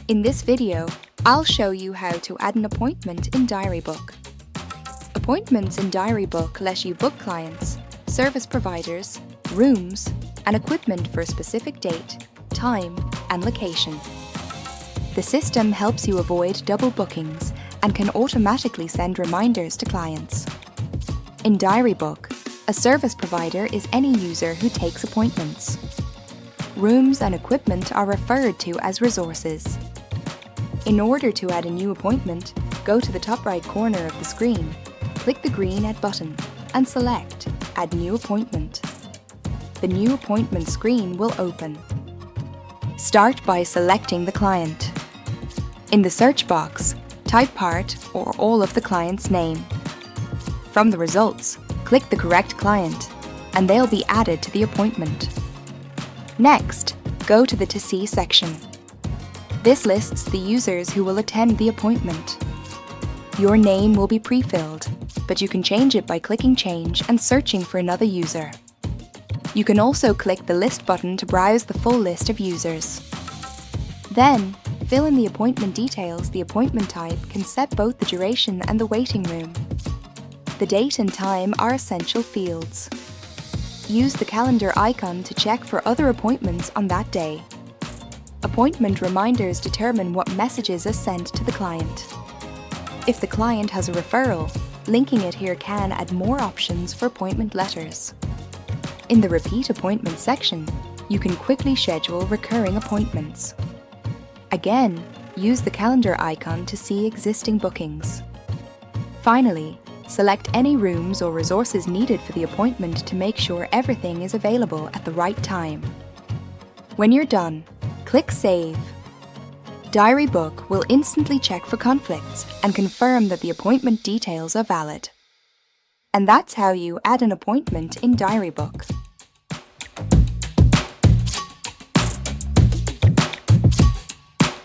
In this video, I'll show you how to add an appointment in DiaryBook. Appointments in DiaryBook let you book clients, service providers, rooms, and equipment for a specific date, time, and location. The system helps you avoid double bookings and can automatically send reminders to clients. In DiaryBook, a service provider is any user who takes appointments. Rooms and equipment are referred to as resources. In order to add a new appointment, go to the top right corner of the screen, click the green Add button, and select Add New Appointment. The New Appointment screen will open. Start by selecting the client. In the search box, type part or all of the client's name. From the results, click the correct client, and they'll be added to the appointment. Next, go to the To See section. This lists the users who will attend the appointment. Your name will be pre-filled, but you can change it by clicking Change and searching for another user. You can also click the List button to browse the full list of users. Then, fill in the appointment details. The appointment type can set both the duration and the waiting room. The date and time are essential fields. Use the calendar icon to check for other appointments on that day. Appointment reminders determine what messages are sent to the client. If the client has a referral, linking it here can add more options for appointment letters. In the Repeat Appointment section, you can quickly schedule recurring appointments. Again, use the calendar icon to see existing bookings. Finally, select any rooms or resources needed for the appointment to make sure everything is available at the right time. When you're done, click Save. DiaryBook will instantly check for conflicts and confirm that the appointment details are valid. And that's how you add an appointment in DiaryBook.